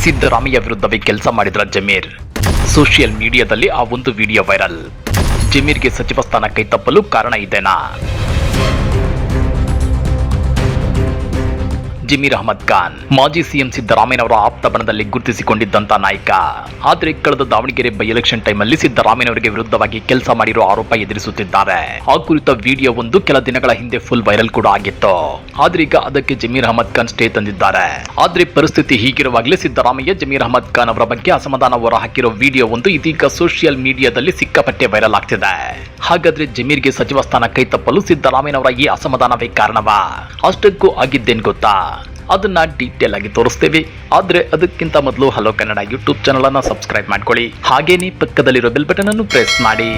ಸಿದ್ದರಾಮಯ್ಯ ವಿರುದ್ಧವೇ ಕೆಲಸ ಮಾಡಿದ್ರ ಜಮೀರ್. ಸೋಷಿಯಲ್ ಮೀಡಿಯಾದಲ್ಲಿ ಆ ಒಂದು ವಿಡಿಯೋ ವೈರಲ್. ಜಮೀರ್ಗೆ ಸಚಿವ ಸ್ಥಾನ ಕೈತಪ್ಪಲು ಕಾರಣ ಇದೇನಾ? ಜಮೀರ್ ಅಹಮದ್ ಖಾನ್ ಮಾಜಿ ಸಿಎಂ ಸಿದ್ದರಾಮಯ್ಯನವರ ಆಪ್ತ ಬಣದಲ್ಲಿ ಗುರುತಿಸಿಕೊಂಡಿದ್ದಂತ ನಾಯಕ. ಆದರೆ ಕಳೆದ ದಾವಣಗೆರೆ ಬೈ ಎಲೆಕ್ಷನ್ ಟೈಮಲ್ಲಿ ಸಿದ್ದರಾಮಯ್ಯನವರಿಗೆ ವಿರುದ್ಧವಾಗಿ ಕೆಲಸ ಮಾಡಿರೋ ಆರೋಪ ಎದುರಿಸುತ್ತಿದ್ದಾರೆ. ಆ ಕುರಿತ ವಿಡಿಯೋ ಒಂದು ಕೆಲ ದಿನಗಳ ಹಿಂದೆ ಫುಲ್ ವೈರಲ್ ಕೂಡ ಆಗಿತ್ತು. ಆದ್ರೆ ಈಗ ಅದಕ್ಕೆ ಜಮೀರ್ ಅಹಮದ್ ಖಾನ್ ಸ್ಟೇ ತಂದಿದ್ದಾರೆ. ಆದ್ರೆ ಪರಿಸ್ಥಿತಿ ಹೀಗಿರುವಾಗಲೇ ಸಿದ್ದರಾಮಯ್ಯ ಜಮೀರ್ ಅಹಮದ್ ಖಾನ್ ಅವರ ಬಗ್ಗೆ ಅಸಮಾಧಾನ ಹೊರ ಹಾಕಿರೋ ವಿಡಿಯೋ ಒಂದು ಇದೀಗ ಸೋಷಿಯಲ್ ಮೀಡಿಯಾದಲ್ಲಿ ಸಿಕ್ಕಾಪಟ್ಟೆ ವೈರಲ್ ಆಗ್ತಿದೆ. ಹಾಗಾದ್ರೆ ಜಮೀರ್ಗೆ ಸಚಿವ ಸ್ಥಾನ ಕೈತಪ್ಪಲು ಸಿದ್ದರಾಮಯ್ಯನವರ ಈ ಅಸಮಾಧಾನವೇ ಕಾರಣವಾ? ಅಷ್ಟಕ್ಕೂ ಆಗಿದ್ದೇನ್ ಗೊತ್ತಾ? ಅದನ್ನ ಡೀಟೇಲ್ ಆಗಿ ತೋರಿಸ್ತೇವೆ. ಆದ್ರೆ ಅದಕ್ಕಿಂತ ಮೊದಲು ಹಲೋ ಕನ್ನಡ ಯೂಟ್ಯೂಬ್ ಚಾನಲ್ ಅನ್ನ ಸಬ್ಸ್ಕ್ರೈಬ್ ಮಾಡ್ಕೊಳ್ಳಿ. ಹಾಗೇನೇ ಪಕ್ಕದಲ್ಲಿರೋ ಬೆಲ್ ಬಟನ್ ಅನ್ನು ಪ್ರೆಸ್ ಮಾಡಿ.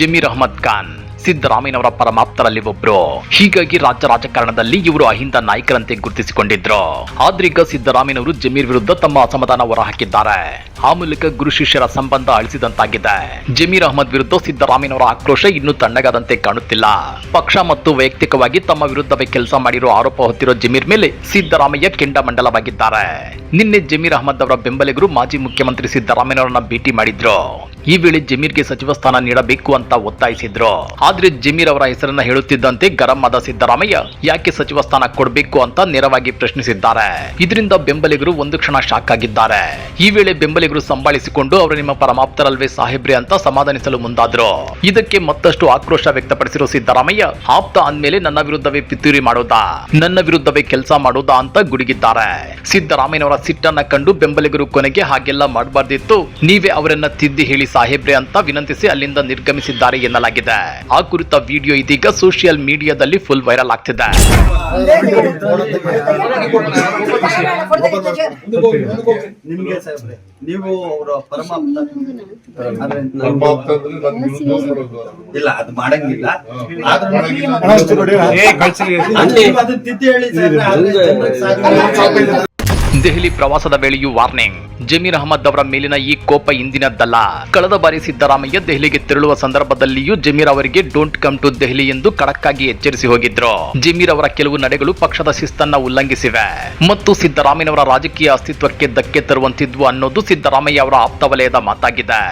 ಜಮೀರ್ ಅಹಮದ್ ಖಾನ್ ಸಿದ್ದರಾಮಯ್ಯನವರ ಪರಮಾಪ್ತರಲ್ಲಿ ಒಬ್ರು. ಹೀಗಾಗಿ ರಾಜ್ಯ ರಾಜಕಾರಣದಲ್ಲಿ ಇವರು ಅಹಿಂದ ನಾಯಕರಂತೆ ಗುರುತಿಸಿಕೊಂಡಿದ್ರು. ಆದ್ರೀಗ ಸಿದ್ದರಾಮಯ್ಯನವರು ಜಮೀರ್ ವಿರುದ್ಧ ತಮ್ಮ ಅಸಮಾಧಾನ ಹೊರಹಾಕಿದ್ದಾರೆ. ಆ ಮೂಲಕ ಗುರು ಶಿಷ್ಯರ ಸಂಬಂಧ ಅಳಿಸಿದಂತಾಗಿದೆ. ಜಮೀರ್ ಅಹಮದ್ ವಿರುದ್ಧ ಸಿದ್ದರಾಮಯ್ಯನವರ ಆಕ್ರೋಶ ಇನ್ನೂ ತಣ್ಣಗಾದಂತೆ ಕಾಣುತ್ತಿಲ್ಲ. ಪಕ್ಷ ಮತ್ತು ವೈಯಕ್ತಿಕವಾಗಿ ತಮ್ಮ ವಿರುದ್ಧವೇ ಕೆಲಸ ಮಾಡಿರೋ ಆರೋಪ ಹೊತ್ತಿರೋ ಜಮೀರ್ ಮೇಲೆ ಸಿದ್ದರಾಮಯ್ಯ ಕೆಂಡಾಮಂಡಲವಾಗಿದ್ದಾರೆ. ನಿನ್ನೆ ಜಮೀರ್ ಅಹಮದ್ ಅವರ ಬೆಂಬಲಿಗರು ಮಾಜಿ ಮುಖ್ಯಮಂತ್ರಿ ಸಿದ್ದರಾಮಯ್ಯನವರನ್ನ ಭೇಟಿ ಮಾಡಿದ್ರು. ಈ ವೇಳೆ ಜಮೀರ್ಗೆ ಸಚಿವ ಸ್ಥಾನ ನೀಡಬೇಕು ಅಂತ ಒತ್ತಾಯಿಸಿದ್ರು. ಆದ್ರೆ ಜಮೀರ್ ಅವರ ಹೆಸರನ್ನ ಹೇಳುತ್ತಿದ್ದಂತೆ ಗರಂ ಆದ ಸಿದ್ದರಾಮಯ್ಯ ಯಾಕೆ ಸಚಿವ ಸ್ಥಾನ ಕೊಡಬೇಕು ಅಂತ ನೇರವಾಗಿ ಪ್ರಶ್ನಿಸಿದ್ದಾರೆ. ಇದರಿಂದ ಬೆಂಬಲಿಗರು ಒಂದು ಕ್ಷಣ ಶಾಕ್ ಆಗಿದ್ದಾರೆ. ಈ ವೇಳೆ ಬೆಂಬಲಿಗರು ಸಂಭಾಳಿಸಿಕೊಂಡು ಅವರು ನಿಮ್ಮ ಪರಮಾಪ್ತರಲ್ವೇ ಸಾಹೇಬ್ರೆ ಅಂತ ಸಮಾಧಾನಿಸಲು ಮುಂದಾದ್ರು. ಇದಕ್ಕೆ ಮತ್ತಷ್ಟು ಆಕ್ರೋಶ ವ್ಯಕ್ತಪಡಿಸಿರೋ ಸಿದ್ದರಾಮಯ್ಯ ಆಪ್ತ ಅಂದ್ಮೇಲೆ ನನ್ನ ವಿರುದ್ಧವೇ ಪಿತೂರಿ ಮಾಡೋದಾ, ನನ್ನ ವಿರುದ್ಧವೇ ಕೆಲಸ ಮಾಡೋದಾ ಅಂತ ಗುಡುಗಿದ್ದಾರೆ. ಸಿದ್ದರಾಮಯ್ಯನವರ ಸಿಟ್ಟನ್ನ ಕಂಡು ಬೆಂಬಲಿಗರು ಕೊನೆಗೆ ಹಾಗೆಲ್ಲ ಮಾಡಬಾರ್ದಿತ್ತು, ನೀವೇ ಅವರನ್ನ ತಿದ್ದಿ ಹೇಳಿ ಸಾಹೇಬ್ರೆ ಅಂತ ವಿನಂತಿಸಿ ಅಲ್ಲಿಂದ ನಿರ್ಗಮಿಸಿದ್ದಾರೆ ಎನ್ನಲಾಗಿದೆ. ಆ ಕುರಿತ ವಿಡಿಯೋ ಇದೀಗ ಸೋಷಿಯಲ್ ಮೀಡಿಯಾದಲ್ಲಿ ಫುಲ್ ವೈರಲ್ ಆಗ್ತಿದೆ. ನೀವು ಅವರ ಪರಮಾಪ್ತ ಇಲ್ಲ, ಅದು ಮಾಡಂಗಿಲ್ಲ. ದೆಹಲಿ ಪ್ರವಾಸದ ವೇಳೆಯೂ ವಾರ್ನಿಂಗ್. ಜಮೀರ್ ಅಹಮದ್ ಅವರ ಮೇಲಿನ ಈ ಕೋಪ ಇಂದಿನದ್ದಲ್ಲ. ಕಳೆದ ಬಾರಿ ಸಿದ್ದರಾಮಯ್ಯ ದೆಹಲಿಗೆ ತೆರಳುವ ಸಂದರ್ಭದಲ್ಲಿಯೂ ಜಮೀರ್ ಅವರಿಗೆ ಡೋಂಟ್ ಕಮ್ ಟು ದೆಹಲಿ ಎಂದು ಖಡಕ್ ಆಗಿ ಎಚ್ಚರಿಸಿ ಹೋಗಿದ್ರು. ಜಮೀರ್ ಅವರ ಕೆಲವು ನಡೆಗಳು ಪಕ್ಷದ ಶಿಸ್ತನ್ನ ಉಲ್ಲಂಘಿಸಿವೆ ಮತ್ತು ಸಿದ್ದರಾಮಯ್ಯನವರ ರಾಜಕೀಯ ಅಸ್ತಿತ್ವಕ್ಕೆ ಧಕ್ಕೆ ತರುವಂತಿದ್ವು ಅನ್ನೋದು ಸಿದ್ದರಾಮಯ್ಯ ಅವರ ಆಪ್ತ ವಲಯದ ಮಾತಾಗಿದೆ.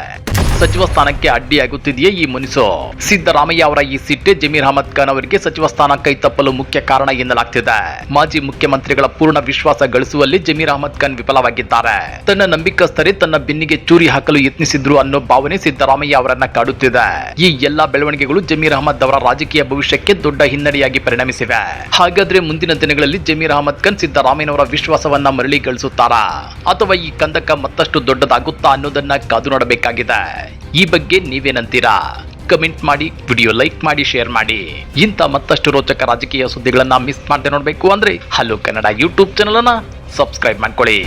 ಸಚಿವ ಸ್ಥಾನಕ್ಕೆ ಅಡ್ಡಿಯಾಗುತ್ತಿದೆಯೇ ಈ ಮುನಿಸು? ಸಿದ್ದರಾಮಯ್ಯ ಅವರ ಈ ಸಿಟ್ಟೆ ಜಮೀರ್ ಅಹಮದ್ ಖಾನ್ ಅವರಿಗೆ ಸಚಿವ ಸ್ಥಾನ ಕೈತಪ್ಪಲು ಮುಖ್ಯ ಕಾರಣ ಎನ್ನಲಾಗ್ತಿದೆ. ಮಾಜಿ ಮುಖ್ಯಮಂತ್ರಿಗಳ ಪೂರ್ಣ ವಿಶ್ವಾಸ ಗಳಿಸುವಲ್ಲಿ ಜಮೀರ್ ಅಹಮದ್ ಖಾನ್ ವಿಫಲವಾಗಿದ್ದಾರೆ. ತನ್ನ ನಂಬಿಕಸ್ಥರೇ ತನ್ನ ಬೆನ್ನಿಗೆ ಚೂರಿ ಹಾಕಲು ಯತ್ನಿಸಿದ್ರು ಅನ್ನೋ ಭಾವನೆ ಸಿದ್ದರಾಮಯ್ಯ ಅವರನ್ನ ಕಾಡುತ್ತಿದೆ. ಈ ಎಲ್ಲಾ ಬೆಳವಣಿಗೆಗಳು ಜಮೀರ್ ಅಹಮದ್ ಅವರ ರಾಜಕೀಯ ಭವಿಷ್ಯಕ್ಕೆ ದೊಡ್ಡ ಹಿನ್ನಡೆಯಾಗಿ ಪರಿಣಮಿಸಿವೆ. ಹಾಗಾದ್ರೆ ಮುಂದಿನ ದಿನಗಳಲ್ಲಿ ಜಮೀರ್ ಅಹಮದ್ ಖಾನ್ ಸಿದ್ದರಾಮಯ್ಯನವರ ವಿಶ್ವಾಸವನ್ನ ಮರಳಿ ಗಳಿಸುತ್ತಾರಾ ಅಥವಾ ಈ ಕಂದಕ ಮತ್ತಷ್ಟು ದೊಡ್ಡದಾಗುತ್ತಾ ಅನ್ನೋದನ್ನ ಕಾದು ನೋಡಬೇಕಾಗಿದೆ. ಈ ಬಗ್ಗೆ ನೀವೇನಂತೀರಾ? ಕಮೆಂಟ್ ಮಾಡಿ, ವಿಡಿಯೋ ಲೈಕ್ ಮಾಡಿ, ಶೇರ್ ಮಾಡಿ. ಇಂಥ ಮತ್ತಷ್ಟು ರೋಚಕ ರಾಜಕೀಯ ಸುದ್ದಿಗಳನ್ನ ಮಿಸ್ ಮಾಡದೆ ನೋಡಬೇಕು ಅಂದ್ರೆ ಹಲೋ ಕನ್ನಡ ಯೂಟ್ಯೂಬ್ ಚಾನಲ್ ಅನ್ನ ಸಬ್ಸ್ಕ್ರೈಬ್ ಮಾಡ್ಕೊಳ್ಳಿ.